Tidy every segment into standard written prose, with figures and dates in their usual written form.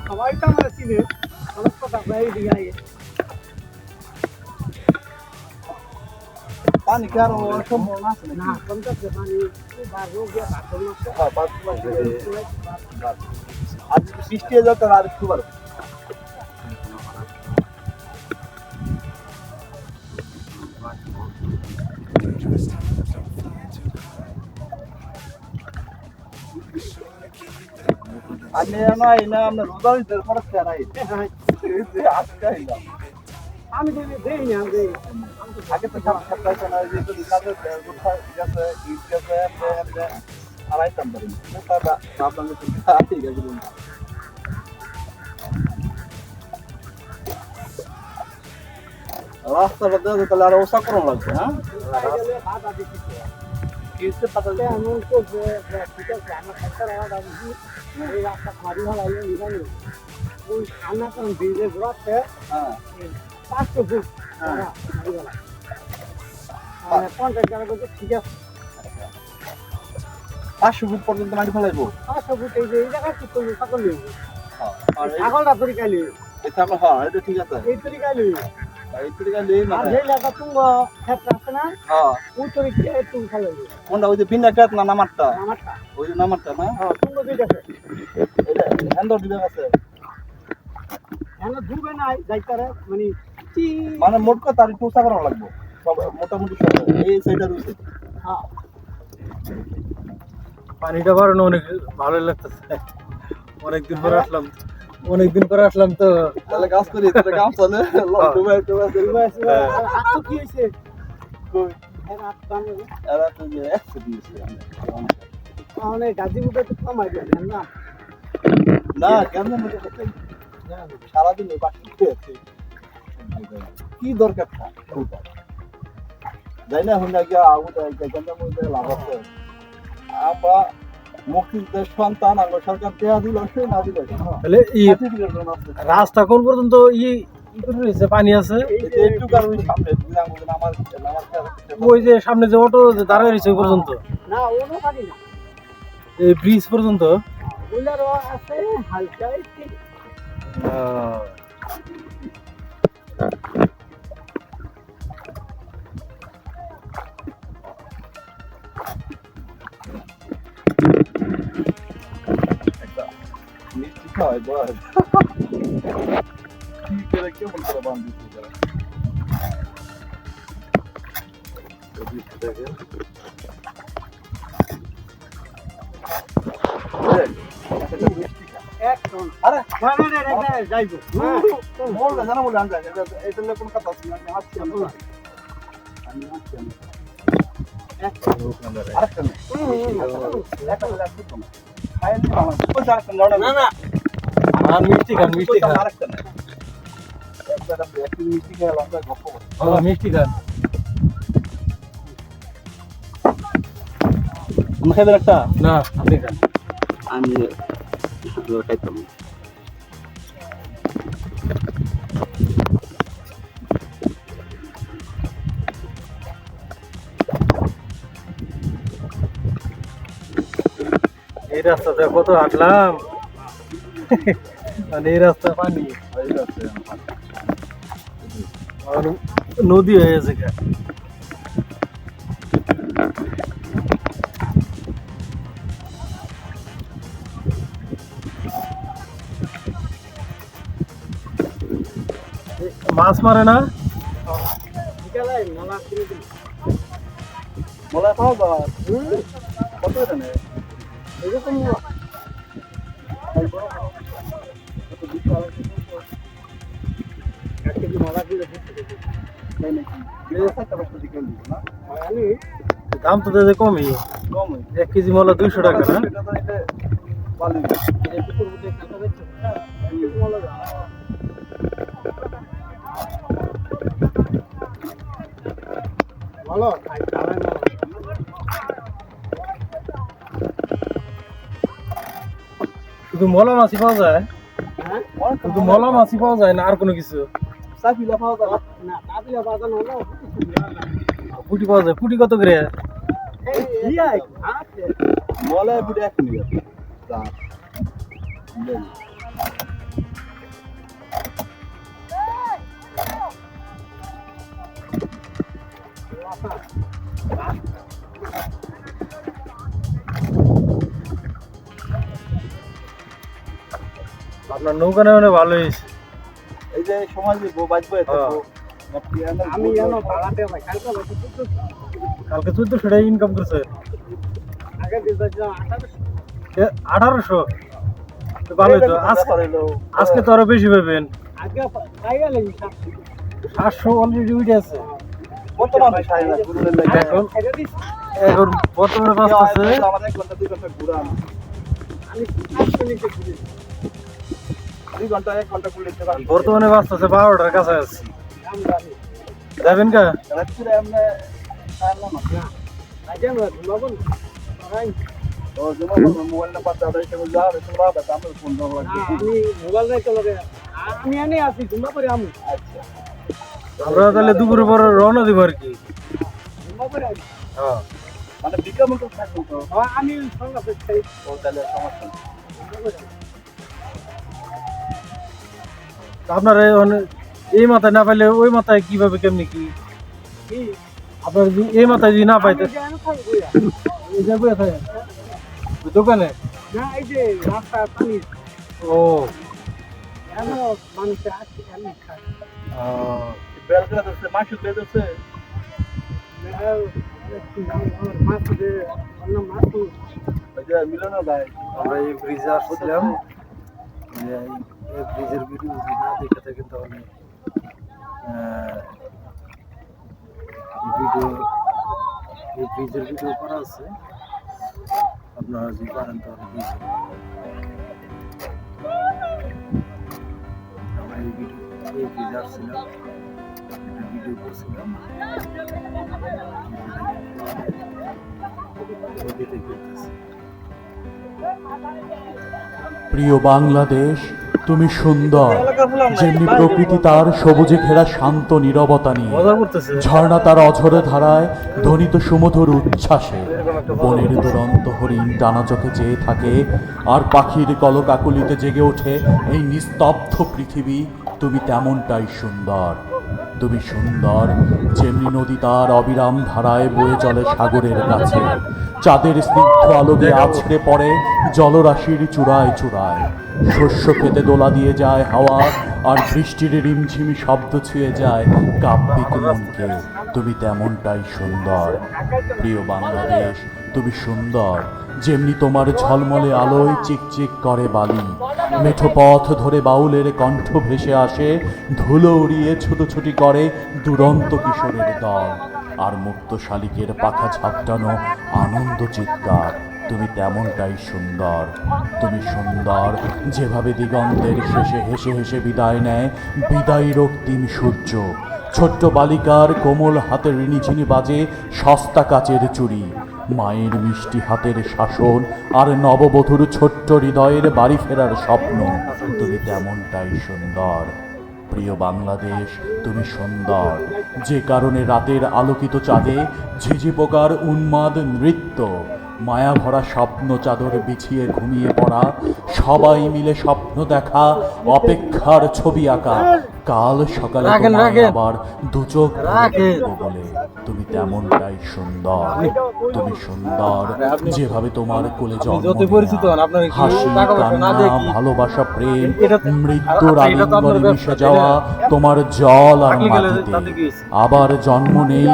সবাই তো আমার চিনে অনেক কথা প্রায় দিকে আগে পানি কি আরো সম্ভাবনা আছে না কমতেছে পানি বাড়বো গিয়ে বাড়বো না হ্যাঁ 5 মাস আর যদি বৃষ্টি হয়ে যায় তাহলে আর একটু বাড়বে আমি না আমরা রোজারিদের পরে চারাই আজকাই না আমি তো দেই না আমি আগে তো খারাপ খারাপ না যে তো কাজে গোটা গেছে ঈদ গেছে আমরা আড়াইতাম পারি তারা আপনাদের ঠিক আছে রাস্তাটা তো তাহলে আর ওসা করুন লাগবে হ্যাঁ বাধা দিচ্ছি কিসে পাতা এমন তো ঠিক আছে আমার একটা রাস্তা এই রাস্তা খালি হলাইলে নিবানি ওই সামনে তো ভিজে ঘোরাচ্ছে হ্যাঁ 500 ফুট মানে 50 টাকা করে ঠিক আছে 500 ফুট পর্যন্ত মাটি ফেলাইবো 500 ফুট এই যে এই জায়গা ঠিক করলে সকল নেই আর ছাগলটা তরিকালি এটা হ্যাঁ এটা ঠিক আছে এই তরিকালি এই তরিকা নেই না আর যে লাগা তুমি ক্ষেত্র আছে না হ্যাঁ ওই তরিকা তুমি ফেলাইবে কোনটা ওই যে বিনা কাট না নামারটা আমারটা ওই যে নামারটা না হ্যাঁ তুমি দুইটা আছে এটা হ্যান্ডল দিবে আছে এনে ডুবে নাই যাইতারে মানে মোট কথা আর একটু উঁচা করা লাগবে সব মোটামুটি সব এই সাইডটা রয়েছে হ্যাঁ পানিটা বাড়ানো অনেক ভালোই লাগতেছে অনেকদিন পরে আসলাম তো তাহলে কাজ করি তাহলে কাজ চলে ডুবে আর আত্ম কি হইছে কই এর আত্ম বানাবে এরা তো যে একশো দিয়েছে মানে গাজীপুরে তো কমাই দেন না না কেন মধ্যে করতে সারাদিন ওই বাকি আছে কি দরকার যাই না হইনা গিয়া কেন্দ্রের মধ্যে লাভ আছে আমরা মুক্তিযুদ্ধের সন্তান আমরা সরকার দেয়া দিল সে না দিল তাহলে রাস্তা কোন পর্যন্ত রয়েছে পানি আছে একটু কারণ সামনে আমার ওই যে সামনে যে অটো দাঁড়ায় রয়েছে ওই পর্যন্ত না ওনো পারি না এই ব্রিজ পর্যন্ত ওইলার আছে হালকা একটু মিষ্টি খাওয়াই বল কি করে কেমন করে বান্ধিছি একদম আরে না যাইবো বললে জানা বলে আনতে এটা কোন কথা আছে না হাঁটছি আমি হাঁটছি আরেকটা না না আর মিষ্টি খান আরেকটা মিষ্টি খেয়ে আমরা গপ্প করি মিষ্টি খান খাইবেন একটা না আপনি খান আমি খাইতাম এই রাস্তাতে কত হাঁটলাম মানে এই রাস্তা পানি নদী হয়ে গেছে মাছ মারে না বিকালে মোলা কিনে দিই মোলা পাও কত কমবো। এক কেজি মালা দিলে তাই নাকি? বেড়ে থাকতে পারতো দিকে না? আমি দাম তো তাদের কমই, কম 1 কেজি মলা 200 টাকা না? এটা তো এটা ভালোই। একটু করবো দেখতে দেখছো এক কেজি মালা দাও। ভালো খাই খাওয়াই না। শুধু মলা মাছই পাওয়া যায়? হ্যাঁ শুধু মলা মাছই পাওয়া যায় না আর কোনো কিছু? চাপিলা পাওয়া যাবে না তাবিলা বাজানো হলো পুটি পাওয়া যায়? পুটি কত করে? এই আই আছে মলে বুড়ে এক মিনিট যা আপনার নৌকা নেওয়া ভালো হয়েছে। এই যে সময় যে বাজবে হ্যাঁ। আমি জানো ভাড়াতে ভাই কালকে ভাই কালকে 1400 টাকা ইনকাম করছে। আগে দিয়েছিলাম 1800? তো ভালোই তো। আজকে তো আরো বেশি পাবেন। আগে খাইয়া লাগি 700 অলরেডি উঠে আছে। বর্তমান সাইজ গুরুদের লাগে এখন খাইয়া দিস এখন বর্তমানে বাস আছে আমার 1 ঘন্টা 2 ঘন্টা ঘুরান আমি কাজকে নিতে ঘুরি 2 ঘন্টা 1 ঘন্টা ঘুরলে তো বর্তমানে বাস আছে 12টার কাছে আছে। দাম জানি যাবেন কা? রাত্রে আমরা খাইলাম না আগে আমরা ঘুমাবো না ভাই তো জমা মোবাইল নাম্বার দাদা এসে বলে যাবে তোমরা বাবা আমরা ফোন দাও না আমি মোবাইল নাই তো লগে আমি আনি আছি ঘুমা করে আমি আচ্ছা আমরা তাহলে দুপুরের পর রওনা দিব আর কি। ঘুমা করে আমি হ্যাঁ মানে বিকাম তো থাকবো তো আমি সঙ্গে পেছাই ও তাহলে সমস্যা নেই আপনার এই মাথায় না পাইলে ওই মাথায় কিভাবে কেমনি কি কি আপনার যদি এই মাথায় যদি না পাইতে আমি জানো খাই কইয়া এই যাবো এখানে দোকানে? না এই যে রাস্তা পানি ও এমন মানুষের আছে আমি খাই বেলটা আছে মাছ বেদ আছে মাছ দে অন্য মাছ ওই যে মিলনা ভাই আমরা এই ব্রিজে আসছিলাম, যে এই ব্রিজের ভিডিও যদি না দেখে থাকেন তাহলে এই ব্রিজের ভিডিও করা আছে, আপনারা যদি পারেন তাহলে দেখবেন। আমরা এই ব্রিজে আসছিলাম, একটা ভিডিও করছিলাম, ছবিতে করতেছি। প্রিয় বাংলাদেশ, তুমি সুন্দর, যেমনি প্রকৃতি তার সবুজে ঘেরা শান্ত নীরবতা নিয়ে, মজা করতেছে। ঝর্ণা তার অঝরে ধারায় ধ্বনিত সুমধুর উচ্ছ্বাসে, বনের দুরন্ত হরিণ টানা চোখে চেয়ে থাকে, আর পাখির কলকাকুলিতে জেগে ওঠে এই নিস্তব্ধ পৃথিবী, তুমি তেমনটাই সুন্দর। তুমি সুন্দর, যেমনি নদী তার অবিরাম ধারায় বয়ে চলে সাগরের কাছে, চাঁদের স্নিগ্ধ আলোকে আছড়ে পড়ে জলরাশির চূড়ায় চূড়ায়, শস্য খেতে দোলা দিয়ে যায় হাওয়া, আর বৃষ্টির রিমঝিমি শব্দ ছুঁয়ে যায় কাব্যিক মনকে। তুমি তেমনটাই সুন্দর। প্রিয় বাংলাদেশ, তুমি সুন্দর, যেমনি তোমার ঝলমলে আলোয় চিকচিক করে বালি, মেঠো পথ ধরে বাউলের কণ্ঠ ভেসে আসে, ধুলো উড়িয়ে ছুটোছুটি করে দুরন্ত কিশোরের দল, আর মুক্ত শালিকের পাখা ঝাপটানো আনন্দ চিৎকার। তুমি তেমনটাই সুন্দর। তুমি সুন্দর, যেভাবে দিগন্তের শেষে হেসে হেসে বিদায় নেয় বিদায়ী রক্তিম সূর্য, ছোট্ট বালিকার কোমল হাতের রিনিঝিনি বাজে সস্তা কাচের চুড়ি, মায়ের মিষ্টি হাতের শাসন, আর নববধূর ছোট্ট হৃদয়ের বাড়ি ফেরার স্বপ্ন। তুমি তেমনটাই সুন্দর। প্রিয় বাংলাদেশ, তুমি সুন্দর, যে কারণে রাতের আলোকিত চাঁদে ঝিঝি পোকার উন্মাদ নৃত্য, মায়া ভরা স্বপ্ন চাদর বিছিয়ে ঘুমিয়ে পড়া, সবাই মিলে স্বপ্ন দেখা, অপেক্ষার ছবি আঁকা, কাল সকালে তোমায় আবার দুচোখ দেখবো বলে। তুমি তেমনটাই সুন্দর। তুমি সুন্দর, যেভাবে তোমার কোলে জন্ম নেয়া, হাসি, কান্না, ভালোবাসা, প্রেম, মৃত্যুর আলিঙ্গনে মিশে যাওয়া তোমার জল আর মাটিতে, আবার জন্ম নেই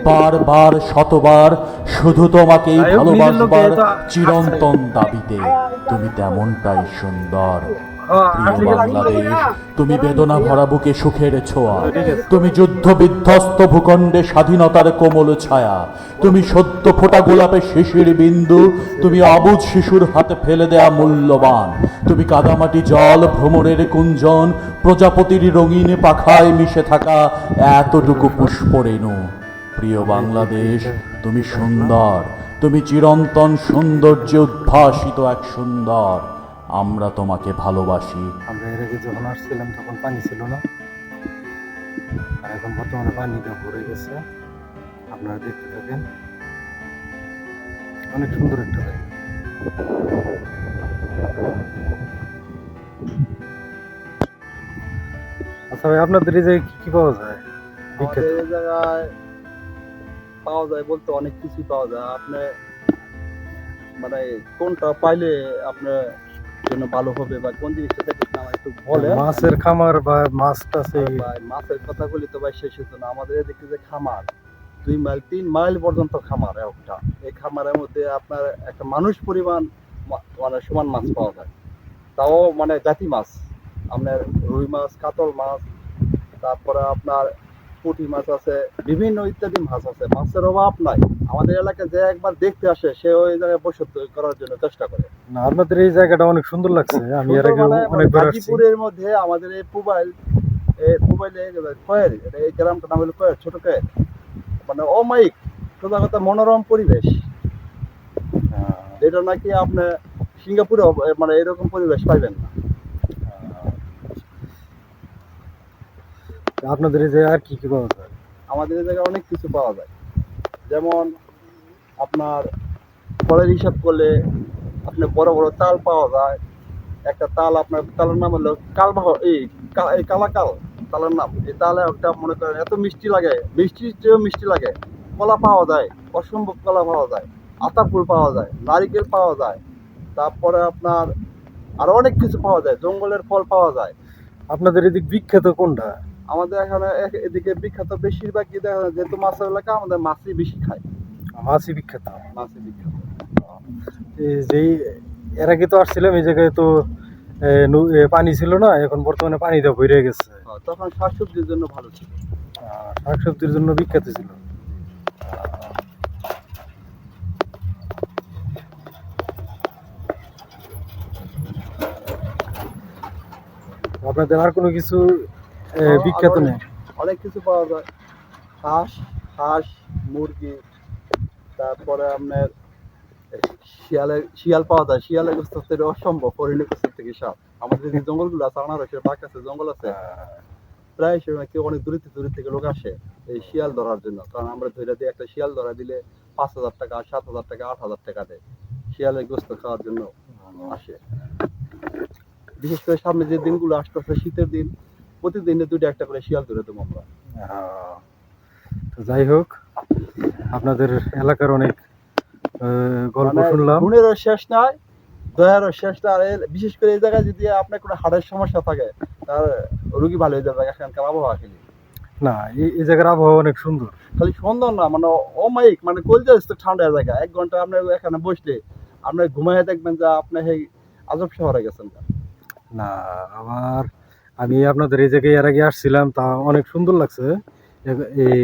বারবার শতবার, শুধু তোমাকেই ভালোবাসা দেশের লোকে বাঁচবার তো চিরন্তন দাবিতে তুমি তেমনটাই সুন্দর। প্রিয় আজকে বাংলাদেশ, তুমি বেদনা ভরা বুকে সুখের ছোঁয়া, তুমি যুদ্ধ বিধ্বস্ত ভূখণ্ডে স্বাধীনতার কোমল ছায়া, তুমি সদ্য ফোটা গোলাপের শিশির বিন্দু, তুমি অবুঝ শিশুর হাতে ফেলে দেয়া মূল্যবান, তুমি কাদামাটি জল ভ্রমরের কুঞ্জন, প্রজাপতির রঙিন পাখায় মিশে থাকা এতটুকু পুষ্পরেণু। প্রিয় বাংলাদেশ, তুমি সুন্দর, তুমি চিরন্তন সৌন্দর্যে উদ্ভাসিত এক সুন্দর। আমরা তোমাকে ভালোবাসি। আমরা এর আগে যখন আসছিলাম তখন পানি ছিল না, আর এখন বর্তমানে পানিটা ভরে গেছে। আপনারা দেখতে থাকেন, অনেক সুন্দর একটা জায়গা। আচ্ছা ভাই, আপনাদের এই জায়গায় কি পাওয়া যায় বিখ্যাত? আমাদের এই জায়গায় পাওয়া যায় বলতে অনেক কিছুই পাওয়া যায়। আপনি মানে কোনটা পাইলে আপনার জন্য ভালো হবে বা কোন জিনিসটা দেখতে আমার একটু বলেন। মাছের খামার বা মাছ টাছে? ভাই মাছের কথা বলি তো ভাই শেষ হতো না। আমাদের এদিকে যে খামার 2 মাইল 3 মাইল পর্যন্ত খামার একটা। এই খামারের মধ্যে আপনার একটা মানুষ পরিমাণ মানে সমান মাছ পাওয়া যায়, তাও মানে জাতি মাছ। আপনার রুই মাছ, কাতল মাছ, তারপরে আপনার পুঁটি মাছ আছে, বিভিন্ন ইত্যাদি মাছ আছে। মাছের অভাব নাই। আমাদের এলাকায় যে একবার দেখতে আসে সে ওই জায়গায় বসতি করার জন্য চেষ্টা করে। না, আপনাদের এই জায়গাটা অনেক সুন্দর লাগছে। আমি এর আগে মানে অনেকবার আসছি। গাজীপুরের মধ্যে আমাদের এই পুবাইলে কয়ের, এই গ্রামটার নাম হলো কয়ের, ছোট কয়ের। মানে অমায়িক সোজা কথা মনোরম পরিবেশ, এটা নাকি আপনি সিঙ্গাপুরে মানে এরকম পরিবেশ পাইবেন না। আপনাদের এই জায়গায় আর কি কি পাওয়া যায়? আমাদের এই জায়গায় অনেক কিছু পাওয়া যায়, যেমন আপনার ফলের হিসাব করলে আপনি বড় বড় তাল পাওয়া যায়। একটা তাল, আপনার তালের নাম হলো কালবাহ, এই কালাকাল তালের নাম। এই তালে একটা মনে করেন এত মিষ্টি লাগে, মিষ্টির চেয়েও মিষ্টি লাগে। কলা পাওয়া যায়, অসম্ভব কলা পাওয়া যায়। আতা ফুল পাওয়া যায়, নারিকেল পাওয়া যায়, তারপরে আপনার আরো অনেক কিছু পাওয়া যায়, জঙ্গলের ফল পাওয়া যায়। আপনাদের এদিক বিখ্যাত কোনটা? আমাদের এখানে এদিকে বিখ্যাত বেশিরভাগই দেখা যায়, যেহেতু মাছের এলাকা, আমাদের মাছই বেশি খায়। মাছই বিখ্যাত। মাছই বিখ্যাত। এই যেই এর আগে তো আসছিলাম, এই জায়গায় তো পানি ছিল না, এখন বর্তমানে পানিটা ভরে গেছে। তখন শাকসবজির জন্য ভালো ছিল। শাকসবজির জন্য বিখ্যাত ছিল। আপনাদের আর কোনো কিছু বিখ্যাত নেই? অনেক কিছু পাওয়া যায়। হাঁস, মুরগি, তারপরে আপনার শিয়াল পাওয়া যায়। শিয়ালের গোস্ত থেকে অসম্ভব, হরিণের গোস্ত থেকে স্বাদ। আমাদের যে জঙ্গলগুলো আছে, আনারসের বাগ আছে, জঙ্গল আছে, প্রায় সময় কেউ অনেক দূর থেকে লোক আসে এই শিয়াল ধরার জন্য। কারণ আমরা ধরে দিই, একটা শিয়াল ধরা দিলে 5,000 টাকা, 7,000 টাকা, 8,000 টাকা দেয়। শিয়ালের গোস্ত খাওয়ার জন্য আসে। বিশেষ করে সামনে যে দিনগুলো আসতেছে, শীতের দিন, প্রতিদিনে 2টা 1টা করে শিয়াল ধরে দেবো আমরা। তো যাই হোক, আপনাদের এলাকার অনেক গল্প শুনলাম। গুণেরও শেষ নাই, দয়ারও শেষ নাই। আর বিশেষ করে এই জায়গায় যদি আপনার কোনো হাড়ের সমস্যা থাকে, তার রোগী ভালো হয়ে যাবে এখানকার আবহাওয়া খেলে। না, এই জায়গার আবহাওয়া অনেক সুন্দর। খালি সুন্দর না, মানে অমায়িক, মানে কলজা ঠান্ডা জায়গা। 1 ঘন্টা আপনি এখানে বসলে আপনি ঘুমাইয়া দেখবেন যে আপনি সেই আজব শহরে গেছেন। না, আবার আমি আপনাদের এই জায়গায় এর আগে আসছিলাম, তা অনেক সুন্দর লাগছে। এই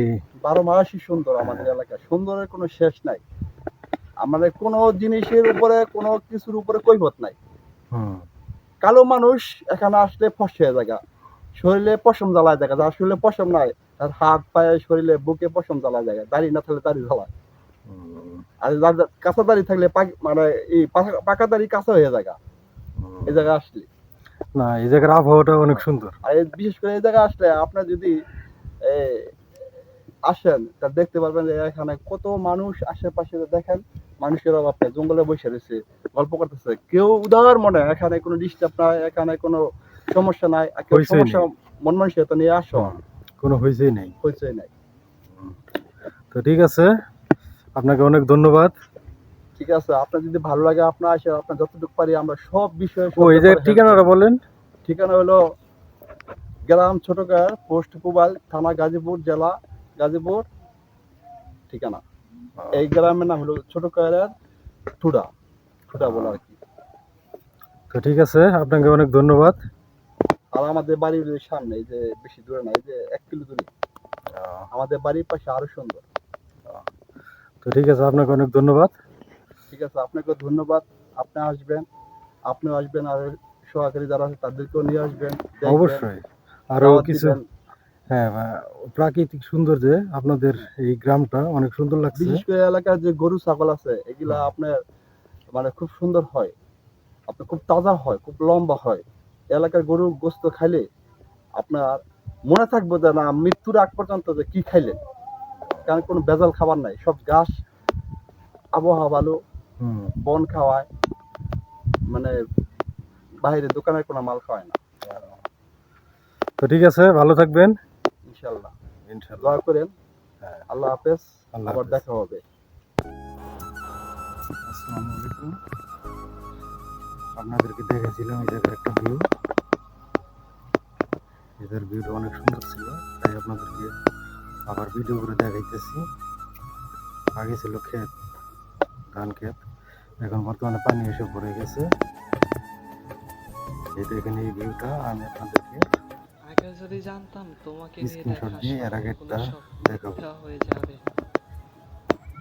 12 মাসই সুন্দর আমাদের এলাকা, সুন্দরের কোনো শেষ নাই। আমাদের কোনো জিনিসের উপরে, কোনো কিছুর উপরে কৈফত নাই। কালো মানুষ এখানে আসলে ফসে জায়গা, শরীরে পশম জ্বালায় জায়গা। যার শরীরে পশম নাই, তার হাত পায়ে শরীরে বুকে পশম জ্বালায় জায়গা, দাড়ি না থাকলে দাড়ি জ্বালায়। আর যার কাঁচা দাড়ি থাকলে মানে এই পাকা দাড়ি কাঁচা হয়ে জায়গা এই জায়গা আসলে। না, এই জায়গার আবহাওয়াটা অনেক সুন্দর। আর বিশেষ করে এই জায়গা আসলে আপনার যদি আসেন, তা দেখতে পারবেন যে এখানে কত মানুষ আশেপাশে দেখেন। মানুষের অভাব নেই, জঙ্গলে বসে রয়েছে, গল্প করতেছে। কেউ উদার মনে, এখানে কোনো ডিস্টার্ব নাই, এখানে কোনো সমস্যা নাই। কেউ সমস্যা মন মানসিকতা নিয়ে আসো, কোনো হইচই নাই। হইচই নাই। তো ঠিক আছে, আপনাকে অনেক ধন্যবাদ। ঠিক আছে, আপনার যদি ভালো লাগে আপনার আসে, আপনার যতটুকু পারি আমরা সব বিষয়ে। এই জায়গার ঠিকানাটা বলেন। ঠিকানা হলো গ্রাম ছোটকার, পোস্ট পুবাইল, থানা গাজীপুর, জেলা গাজীপুর। ঠিকানা এই গ্রামের নাম হলো ছোটকার, ঠুডা ঠুডা বলে আর কি। তো ঠিক আছে, আপনাকে অনেক ধন্যবাদ। আর আমাদের বাড়ির সামনে, এই যে বেশি দূরে না, এই যে 1 কিলো দূরে আমাদের বাড়ির পাশে আরো সুন্দর। তো ঠিক আছে, আপনাকে অনেক ধন্যবাদ। ঠিক আছে, আপনাকে ধন্যবাদ। আপনি আসবেন, আপনিও আসবেন, আর সহকারী যারা আছে তাদেরকেও নিয়ে আসবেন, দেখবেন, অবশ্যই আরো দাওয়াত কিছু। দিবেন। হ্যাঁ, প্রাকৃতিক সৌন্দর্যে আপনাদের এই গ্রামটা অনেক সুন্দর লাগছে। বিশেষ করে এলাকার যে গরু ছাগল আছে এগুলা আপনার মানে খুব সুন্দর হয়, আপনার খুব তাজা হয়, খুব লম্বা হয়। এলাকার গরু গোস্ত খাইলে আপনার মনে থাকবে যে না, মৃত্যুর আগ পর্যন্ত যে কি খাইলেন, কারণ কোনো ভেজাল খাবার নাই, সব ঘাস, আবহাওয়া ভালো, হুম। বন খাওয়ায়, মানে বাইরে দোকানের কোনো মাল খাওয়ায় না। তো ঠিক আছে, ভালো থাকবেন। ইনশাল্লাহ, ইনশাআল্লাহ। দোয়া করেন। হ্যাঁ। আল্লাহ হাফেজ, আল্লাহ আবার হাফেজ। দেখা হবে। আসসালামু আলাইকুম। আপনাদেরকে দেখেছিলাম এই জায়গার একটা ভিউ। এদের ভিউটা অনেক সুন্দর ছিল, তাই আপনাদেরকে আবার ভিডিও করে দেখাইতেছি। আগে ছিল ক্ষেত, ধান ক্ষেত, এখন বর্তমানে পানি এসে পড়ে গেছে। এই দেখেন এই ভিউটা আমি আপনাদেরকে আগে যদি জানতাম তোমাকে নিয়ে স্ক্রিনশট দেখা দিয়ে এর আগে স্বপ্নগুলো একটা সব দেখাবো। মিথ্যা হয়ে যাবে,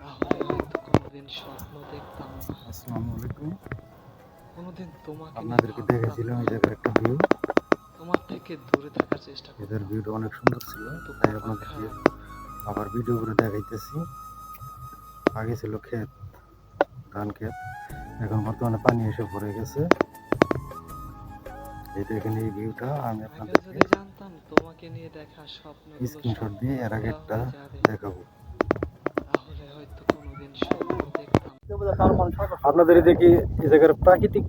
তাহলে হয়তো কোনোদিন স্বপ্ন দেখতাম না, আসসালামু আলাইকুম। কোনোদিন তোমাকে নিয়ে আপনাদেরকে ভাবতাম দেখেছিলাম না, এই জায়গার একটা ভিউ। তোমার থেকে দূরে থাকার চেষ্টা এদের করতাম, ভিউটা অনেক সুন্দর ছিল, কিন্তু তাই কপাল আপনাদেরকে খারাপ। আবার ভিডিও করে দেখাইতেছি। আগে ছিল ক্ষেত, ধান ক্ষেত, এখন বর্তমানে পানি এসে পড়ে গেছে। এই দেখেন এই ভিউটা আমি আগে আপনাদেরকে যদি জানতাম তোমাকে নিয়ে দেখা স্বপ্নগুলো স্ক্রিনশট সব দিয়ে এর আগে মিথ্যা একটা হয়ে যাবে, দেখাবো। তাহলে হয়তো কোনোদিন স্বপ্ন দেখতাম। আপনাদের এদিকে এই জায়গার প্রাকৃতিক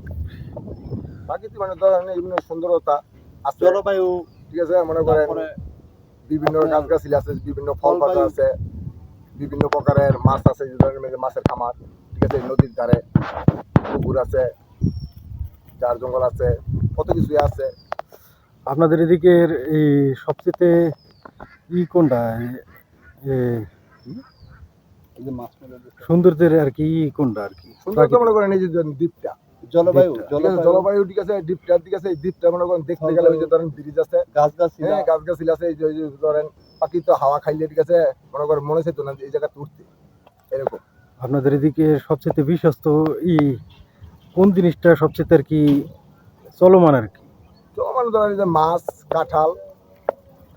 প্রাকৃতিক মানে ধরেন বিভিন্ন সুন্দরতা আছে, জলবায়ু, ঠিক আছে, মনে করেন বিভিন্ন গাছগাছালি আছে, বিভিন্ন ফল পাতা আছে, বিভিন্ন প্রকারের মাছ আছে, যে ধরনের মাছের খামার, ঠিক আছে, নদীর ধারে পুকুর আছে, ঝাড় জঙ্গল আছে, কত কিছু আছে। আপনাদের এদিকের এই সবচেয়ে কোনটা সৌন্দর্যের আর কি কোনটা আর কি সুন্দরতা মনে করেন এই যে দ্বীপটা, জলবায়ু, জলবায়ু, ঠিক আছে, দ্বীপটা, ঠিক আছে, এই দ্বীপটা মনে করেন দেখতে গেলে ওই যে ধরেন ব্রিজ আছে, হ্যাঁ, গাছগাছালি আছে, এই যে ধরেন প্রাকৃতিক হাওয়া খাইলে, ঠিক আছে, মনে করেন মনে চাইতো না যে এই জায়গা উঠতে, এরকম। আপনাদের এদিকে সবচেয়ে বিশ্বস্ত কোন জিনিসটা সবচেয়ে আর কি চলমান আর কি? তো মানে ধরেন এই যে মাছ, কাঁঠাল,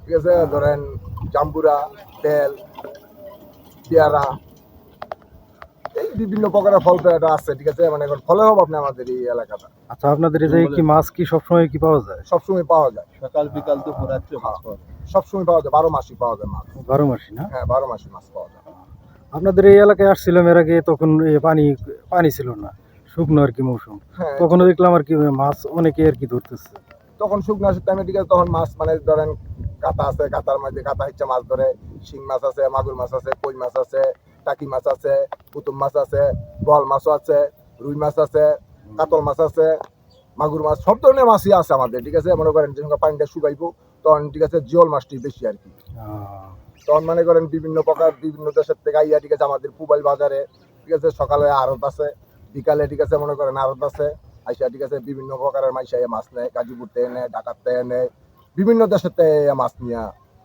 ঠিক আছে, ধরেন জাম্বুরা, বেল, পেয়ারা, এই বিভিন্ন প্রকারের ফল পেয়ারা আছে, ঠিক আছে, মানে এখন ফলের অভাব নেই আমাদের এই এলাকাটা। আচ্ছা, আপনাদের এই জায়গায় কি মাছ কি সবসময় কি পাওয়া যায়? সবসময় পাওয়া যায়, সকাল বিকাল দুপুর রাত্রে মাছ পাওয়া যায়, সবসময় পাওয়া যায়, 12 মাসই পাওয়া যায় মাছ। 12 মাসই না? হ্যাঁ, 12 মাসই মাছ পাওয়া যায়। আপনাদের এই এলাকায় আসছিলাম এর আগে, তখন পানি পানি ছিল না, শুকনো আর কি মৌসুম। হ্যাঁ, তখন দেখলাম আর কি মাছ অনেকে আর কি ধরতেছে। তখন শুকনো আসে টাইমে, ঠিক আছে, তখন মাছ মানে ধরেন কাতা আছে, কাতার মধ্যে কাতা হচ্ছে মাছ ধরে, শিং মাছ আছে, মাগুর মাছ আছে, কই মাছ আছে, টাকি মাছ আছে, পুতুম মাছ আছে, বোয়াল মাছও আছে, রুই মাছ আছে, কাতল মাছ আছে, মাগুর মাছ, সব ধরনের মাছই আছে আমাদের, ঠিক আছে। মনে করেন যখন পানিটা শুকাইবো তখন, ঠিক আছে, জিওল মাছটি বেশি আর কি। তখন মনে করেন বিভিন্ন প্রকার বিভিন্ন দেশের থেকে আইয়া, ঠিক আছে, আমাদের পুবাইল বাজারে, ঠিক আছে, সকালে আড়ত আছে, বিকালে, ঠিক আছে, মনে করেন আড়ত আছে, আইসা, ঠিক আছে, বিভিন্ন প্রকারের মাইসা মাছ নেয়, গাজীপুর থেকে নেয়, ঢাকার থেকে নেয়, বিভিন্ন দেশের থেকে মাছ নিয়ে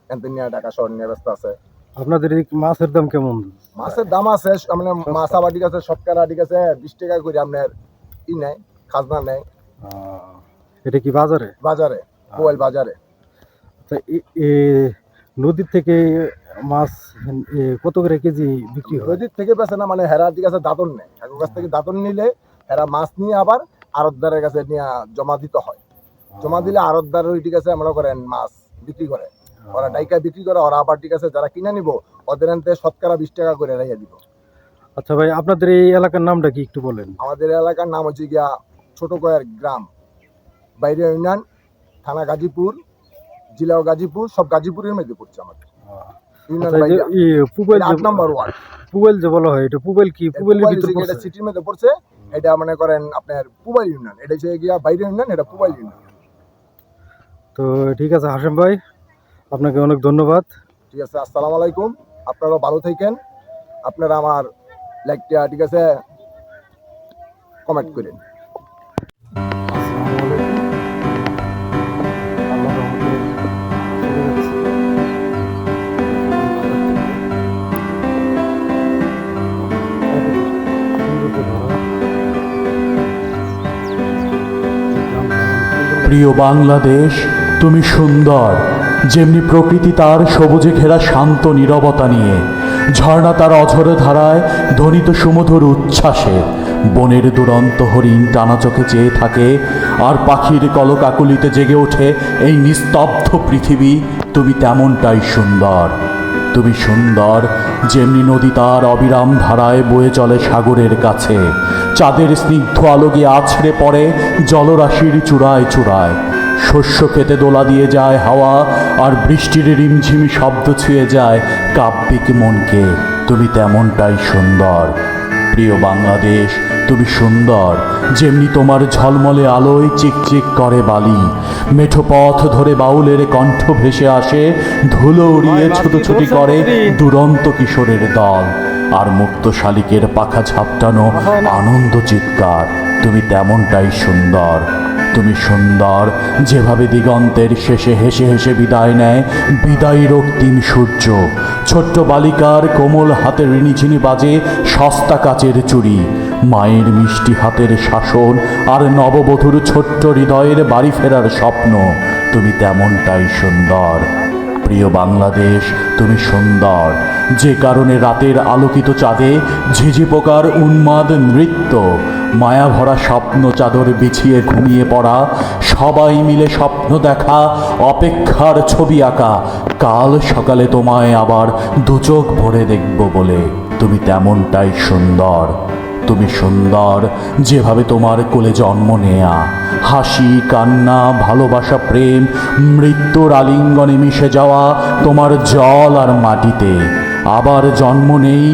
এনতে নিয়ে ঢাকা শহর নিয়ে ব্যস্ত আছে। আপনাদের এই মাছের দাম কেমন? মাছের দাম আছে মানে মাছ আবার, ঠিক আছে, শতকরা, ঠিক আছে, 20 টাকা করে আপনার নেয়, খাজনা নেয়। এটা কি বাজারে? বাজারে, পুবাইল বাজারে। আচ্ছা, নদীর থেকে মাছ কত করে কেজি বিক্রি হয়? নদীর থেকে বেছে না, মানে হেরা, ঠিক আছে, দাঁতন নেয়, কাকুর কাছ থেকে দাঁতন নিলে হেরা মাছ নিয়ে আবার আড়তদারের কাছে নিয়ে জমা দিতে হয়। জমা দিলে আড়তদার, ঠিক আছে, মনে করেন মাছ বিক্রি করে, ওরা ডাইকা বিক্রি করে, ওরা আবার, ঠিক আছে, যারা কিনে নিব ওদের আনতে শতকরা 20 টাকা করে রাইয়া দিব। আচ্ছা ভাই, আপনাদের এই এলাকার নামটা কি একটু বলেন? আমাদের এলাকার নাম হচ্ছে গিয়া ছোট কয়ের গ্রাম, বাইরে ইউনিয়ন, থানা গাজীপুর, জেলাও গাজীপুর, সব গাজীপুরের মধ্যে পড়ছে আমাদের ইউনিয়ন। আচ্ছা, বাইরে পুবেল 8 নম্বর ওয়ার্ড। পুবেল যে বলা হয়, এটা পুবেল কি পুবেলের ভিতর এটা পড়ছে? সিটির মধ্যে পড়ছে, এটা মনে করেন আপনার পুবাইল ইউনিয়ন, এটা হচ্ছে গিয়া বাইরে ইউনিয়ন, এটা পুবাইল ইউনিয়ন। তো ঠিক আছে হাশেম ভাই, আপনাকে অনেক ধন্যবাদ। ঠিক আছে, আসসালামু আলাইকুম, আপনারাও ভালো থাকেন, আপনারা আমার লাইকটা, ঠিক আছে, কমেন্ট করেন। আসসালামু আলাইকুম। আল্লাহর রহমতে চলে যাচ্ছি। সৌন্দর্যে ভরা প্রিয় বাংলাদেশ, তুমি সুন্দর। যেমনি প্রকৃতি তার সবুজে ঘেরা শান্ত নীরবতা নিয়ে, ঝর্ণা তার অঝর ধারায় ধ্বনিত সুমধুর উচ্ছ্বাসে, বনের দুরন্ত হরিণ টানা চোখে চেয়ে থাকে, আর পাখির কলকাকুলিতে জেগে ওঠে এই নিস্তব্ধ পৃথিবী, তুমি তেমনটাই সুন্দর। তুমি সুন্দর যেমনি নদী তার অবিরাম ধারায় বয়ে চলে সাগরের কাছে, চাঁদের স্নিগ্ধ আলো গিয়ে আছড়ে পড়ে জলরাশির চূড়ায় চূড়ায়, শস্য খেতে দোলা দিয়ে যায় হাওয়া, আর বৃষ্টির রিমঝিমি শব্দ ছুঁয়ে যায় কাব্যিক মনকে, তুমি তেমনটাই সুন্দর। প্রিয় বাংলাদেশ, তুমি সুন্দর যেমনি তোমার ঝলমলে আলোয় চিকচিক করে বালি, মেঠো পথ ধরে বাউলের কণ্ঠ ভেসে আসে, ধুলো উড়িয়ে ছুটোছুটি করে দুরন্ত কিশোরের দল, আর মুক্ত শালিকের পাখা ঝাপটানো আনন্দ চিৎকার, তুমি তেমনটাই সুন্দর। তুমি সুন্দর যেভাবে দিগন্তের শেষে হেসে হেসে বিদায় নেয় বিদায়ী রক্তিম সূর্য, ছোট্ট বালিকার কোমল হাতে ঋণিঝিনি বাজে সস্তা কাচের চুড়ি, মায়ের মিষ্টি হাতের শাসন, আর নববধূর ছোট্ট হৃদয়ের বাড়ি ফেরার স্বপ্ন, তুমি তেমনটাই সুন্দর। প্রিয় বাংলাদেশ, তুমি সুন্দর যে কারণে রাতের আলোকিত চাঁদে ঝিঝি পোকার উন্মাদ নৃত্য, মায়া ভরা স্বপ্ন চাদর বিছিয়ে ঘুমিয়ে পড়া, সবাই মিলে স্বপ্ন দেখা, অপেক্ষার ছবি আঁকা, কাল সকালে তোমায় আবার দুচোখ ভরে দেখব বলে, তুমি তেমনটাই সুন্দর। তুমি সুন্দর যেভাবে তোমার কোলে জন্ম নেয়া, হাসি কান্না ভালোবাসা প্রেম মৃত্যুর আলিঙ্গনে মিশে যাওয়া তোমার জল আর মাটিতে, আবার জন্ম নেই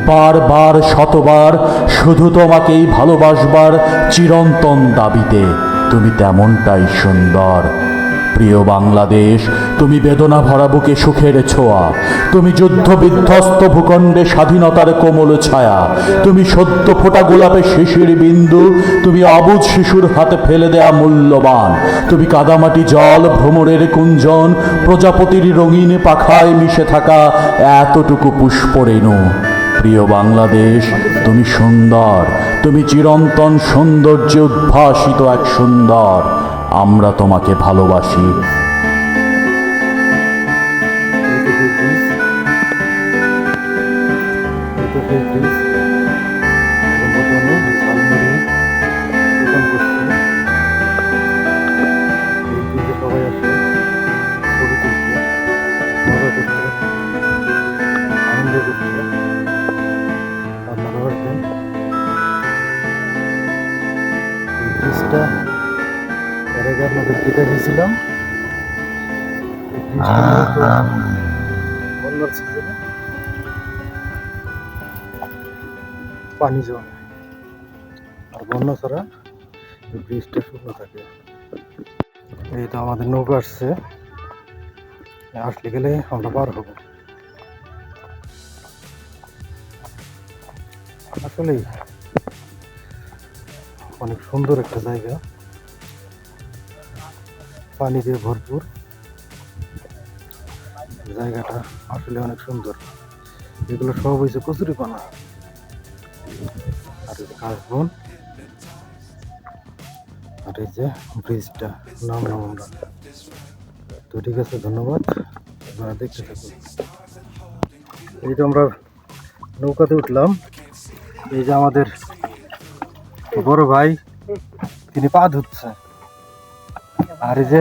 বারবার শতবার, শুধু তোমাকেই ভালোবাসবার চিরন্তন দাবিতে, তুমি তেমনটাই সুন্দর। প্রিয় বাংলাদেশ, তুমি বেদনা ভরা বুকে সুখের ছোঁয়া, তুমি যুদ্ধ বিধ্বস্ত ভূখণ্ডে স্বাধীনতার কোমল ছায়া, তুমি সদ্য ফোটা গোলাপে শিশির বিন্দু, তুমি অবুঝ শিশুর হাতে ফেলে দেয়া মূল্যবান, তুমি কাদামাটি জল ভ্রমরের কুঞ্জন, প্রজাপতির রঙিন পাখায় মিশে থাকা এতটুকু পুষ্পরেণু। প্রিয় বাংলাদেশ, তুমি সুন্দর, তুমি চিরন্তন সৌন্দর্যে উদ্ভাসিত এক সুন্দর, আমরা তোমাকে ভালোবাসি। সবাই আসে ছবি তুলতে, মজা করতে, আনন্দ করতে। আপনারা আসবেন। এই ব্রিজটা এর আগে আপনাদেরকে দেখিয়েছিলাম। এই ব্রিজটা মূলত বন্যার সিজনে পানি জমে, আর বন্যা ছাড়া এই ব্রিজটা শুকনো থাকে। এই তো আমাদের নৌকা আসছে, আসলে গেলে আমরা পার হব। আসলে অনেক সুন্দর একটা জায়গা, পানি দিয়ে ভরপুর। জায়গাটা আসলে অনেক সুন্দর। এগুলো সব হয়েছে কচুরিপানা আর এই যে কাশবন, আর এই যে ব্রিজটা নামলাম আমরা। তো ঠিক আছে, ধন্যবাদ, আপনারা দেখতে থাকুন। এই তো আমরা নৌকাতে উঠলাম। এই যে আমাদের বড় ভাই, তিনি পা ধুচ্ছে, আর এই যে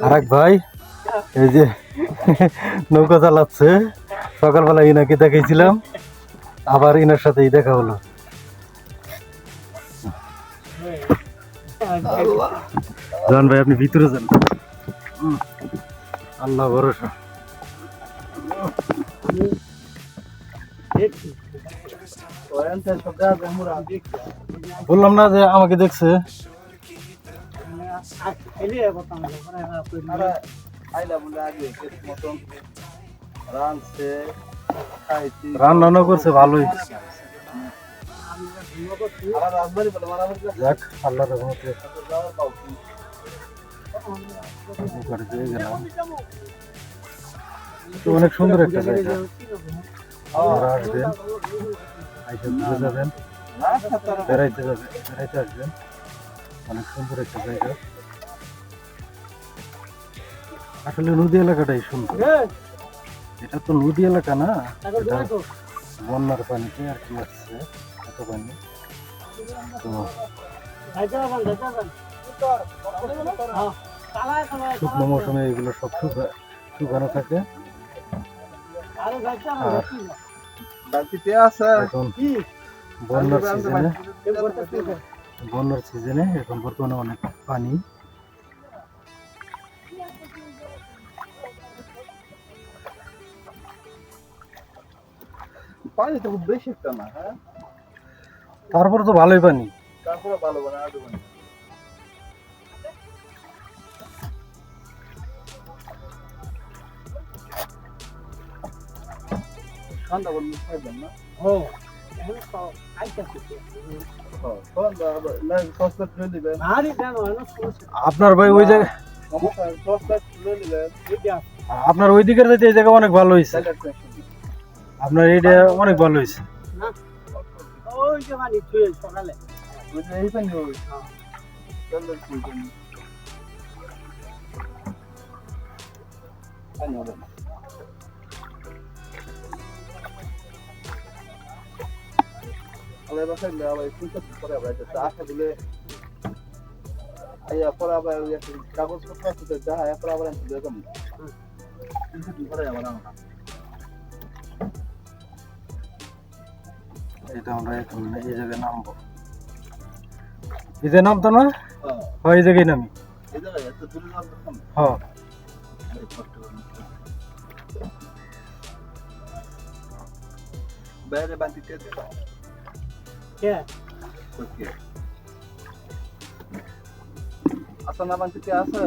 আরেক ভাই এই যে নৌকা চালাচ্ছে। সকালবেলা ইনাকে দেখাইছিলাম, আবার ইনার সাথেই দেখা হলো। জান ভাই, আপনি ভিতরে যান, আল্লাহ ভরসা। বললাম না যে আমাকে দেখছে। রান্না করছে ভালোই। আমার রাজবাড়ি বলে মারামারি যাক আল্লাহর রহমতে নৌকাটা পেয়ে গেলাম। তো অনেক সুন্দর একটা জায়গা, আপনারা আসবেন, আইসা ঘুরে যাবেন, বেড়াইতে আসবেন। অনেক সুন্দর একটা জায়গা, আসলে নদী এলাকাটাই সুন্দর। এটা তো নদী এলাকা না, এটা বন্যার পানিতে আর কি আসছে এত পানি। তো শুকনো মৌসুমে এগুলো সব শুকানো থাকে। আর বালতিতে আছে এখন বন্যার সিজনে এখন বর্তমানে অনেক পানি। পানি তো খুব বেশি একটা না, হ্যাঁ তারপর তো ভালোই পানি। তারপরে ভালো মানে আদু পানি ঠান্ডা বলতে পারবেন না। ঠান্ডা না সস্তা তুলে দিবেন। আপনার ভাই ওই জায়গায়, সস্তা তুলে দিবেন। আপনার ওই দিকের যাইতে এই জায়গা অনেক ভালো হয়েছে। আপনার এইটা অনেক ভালো হয়েছে। এই পানি হবে। পানি হবে না। আলাই বাসায় আবার চিন্তা করে আবার এটা আশা দিলে আইয়া পরে আবার ওই একটা কাগজপত্র আছে তো যা আয়া পরে আবার আমি দিয়ে যাবো চিন্তা করে আবার আমরা এটা আমরা এখন এই জায়গায় নামবো। এই যে নামতো না, হয় এই জায়গায় নামি। এই জায়গায় এত দূরে যাওয়ার দরকার নেই। হ্যাঁ বাইরে বান্ধিতে আচ্ছা না বান্ধিতে আছে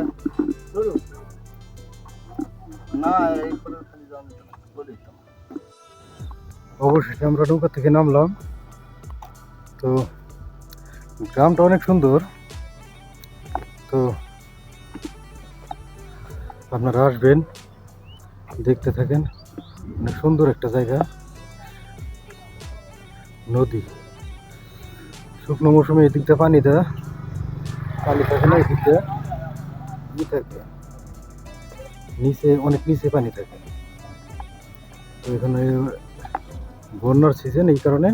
না এই করে খালি যাওয়া যেত না বলে দিতাম। অবশেষে আমরা নৌকা থেকে নামলাম। তো গ্রামটা অনেক সুন্দর। তো আপনারা আসবেন, দেখতে থাকেন। অনেক সুন্দর একটা জায়গা, নদী। শুকনো মৌসুমে এই দিকটা পানি থাকে না, এই দিকটা থাকে নিচে, অনেক নিচে পানি থাকে। তো এখানে বন্যার সিজন, এই কারণে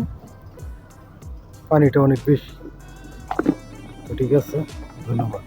পানিটা অনেক বেশি। তো ঠিক আছে, ধন্যবাদ।